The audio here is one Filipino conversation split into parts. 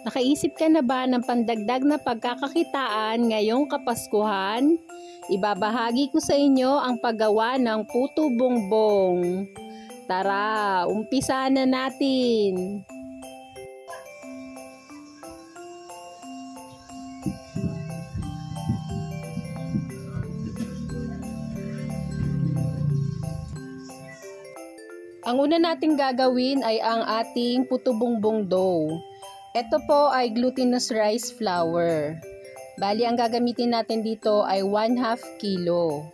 Nakaisip ka na ba ng pandagdag na pagkakakitaan ngayong Kapaskuhan? Ibabahagi ko sa inyo ang paggawa ng puto bongbong. Tara, umpisa na natin! Ang una nating gagawin ay ang ating puto bongbong dough. Ito po ay glutinous rice flour. Bali, ang gagamitin natin dito ay 1/2 kilo.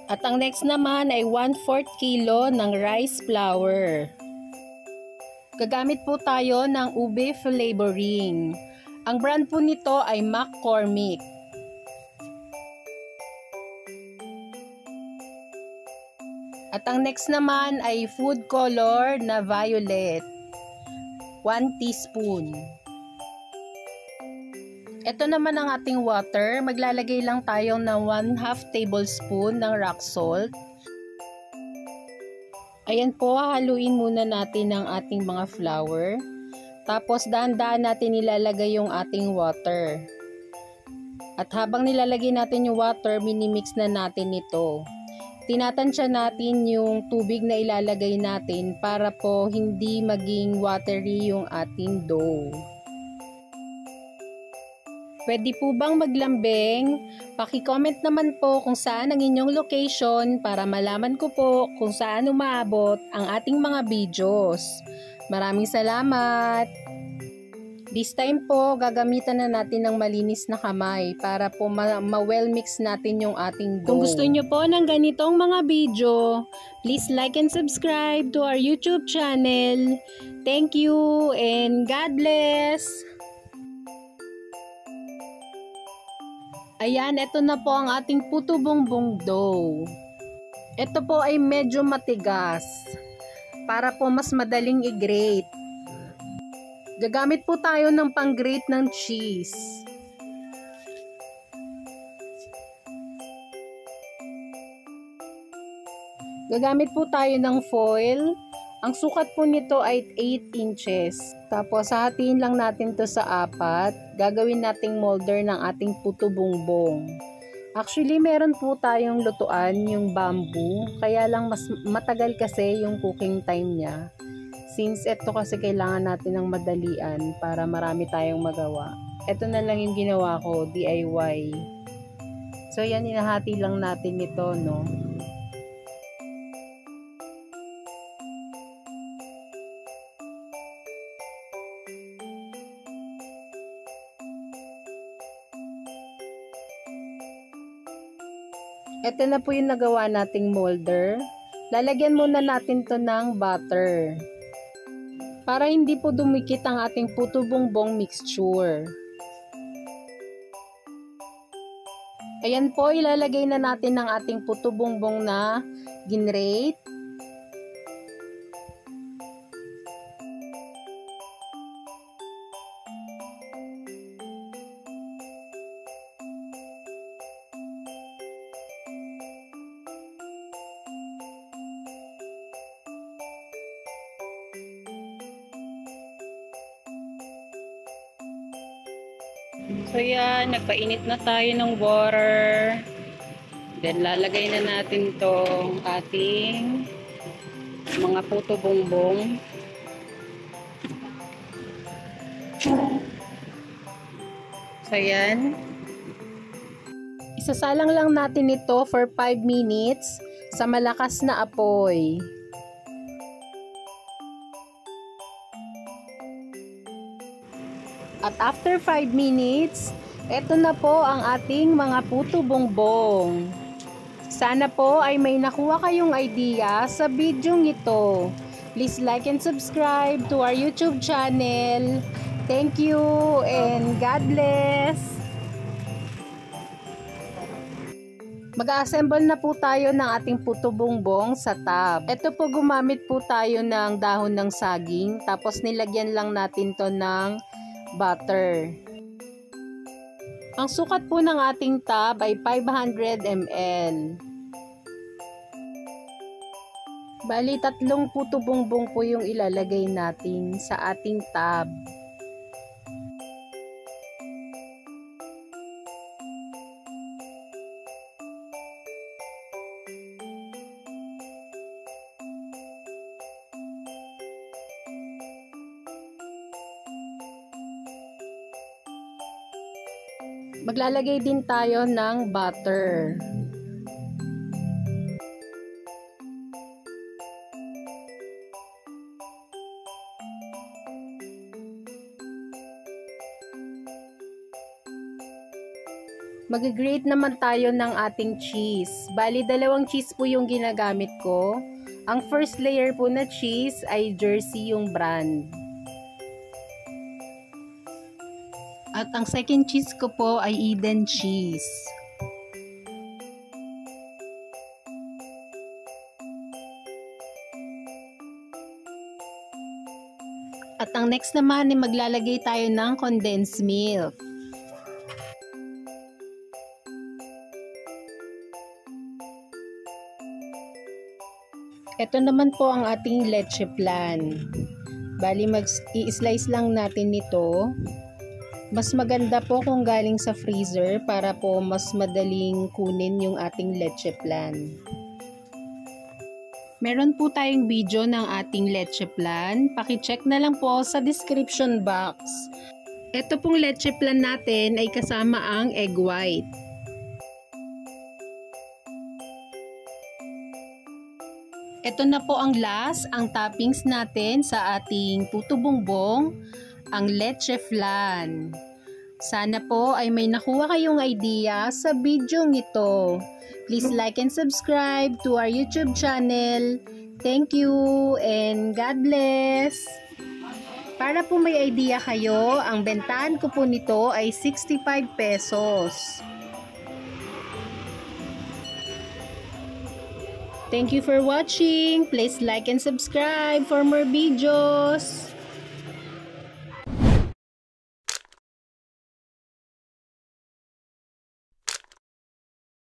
At ang next naman ay 1/4 kilo ng rice flour. Gagamit po tayo ng ube flavoring. Ang brand po nito ay McCormick. At ang next naman ay food color na violet. 1 teaspoon. Ito naman ang ating water. Maglalagay lang tayo ng 1/2 tablespoon ng rock salt. Ayan po, haluin muna natin ang ating mga flour. Tapos dahan-dahan natin ilalagay yung ating water. At habang nilalagay natin yung water, minimix na natin ito. Tinatansya natin yung tubig na ilalagay natin para po hindi maging watery yung ating dough. Pwede po bang maglambing? Paki-comment naman po kung saan ang inyong location para malaman ko po kung saan umaabot ang ating mga videos. Maraming salamat! This time po, gagamitan na natin ng malinis na kamay para po ma-well mix natin yung ating dough. Kung gusto nyo po ng ganitong mga video, please like and subscribe to our YouTube channel. Thank you and God bless! Ayan, ito na po ang ating puto bongbong dough. Ito po ay medyo matigas para po mas madaling i-grate. Gagamit po tayo ng pang-grate ng cheese. Gagamit po tayo ng foil. Ang sukat po nito ay 8 inches. Tapos hahatiin lang natin to sa 4. Gagawin nating molder ng ating puto bongbong. Actually, meron po tayong lutuan, yung bamboo. Kaya lang mas matagal kasi yung cooking time niya. Since ito kasi kailangan natin ng madalian para marami tayong magawa. Ito na lang yung ginawa ko, DIY. So yan, hinahati lang natin ito, no? Ito na po yung nagawa nating molder. Lalagyan muna natin to ng butter. Para hindi po dumikit ang ating puto bongbong mixture. Ayan po, ilalagay na natin ang ating puto bongbong na ginrate. So yan, nagpainit na tayo ng water. Then lalagay na natin tong ating mga puto bongbong. So yan. Isasalang lang natin ito for 5 minutes sa malakas na apoy. At after 5 minutes, eto na po ang ating mga puto bongbong. Sana po ay may nakuha kayong idea sa bidyong ito. Please like and subscribe to our YouTube channel. Thank you and God bless! Mag-assemble na po tayo ng ating puto bongbong sa tub. Ito po, gumamit po tayo ng dahon ng saging, tapos nilagyan lang natin to ng butter. Ang sukat po ng ating tub ay 500 ml. Bali, 3 puto bongbong po yung ilalagay natin sa ating tab. Maglalagay din tayo ng butter. Mag-grate naman tayo ng ating cheese. Bali, 2 cheese po yung ginagamit ko. Ang first layer po na cheese ay Jersey yung brand. At ang second cheese ko po ay Eden cheese. At ang next naman ay maglalagay tayo ng condensed milk. Ito naman po ang ating leche flan. Bali, i-slice lang natin nito. Mas maganda po kung galing sa freezer para po mas madaling kunin yung ating leche flan. Meron po tayong video ng ating leche flan. Paki-check na lang po sa description box. Ito pong leche flan natin ay kasama ang egg white. Ito na po ang last, ang toppings natin sa ating puto bongbong, ang leche flan. Sana po ay may nakuha kayong idea sa video nito. Please like and subscribe to our YouTube channel. Thank you and God bless! Para po may idea kayo, ang bentahan ko po nito ay 65 pesos. Thank you for watching. Please like and subscribe for more videos.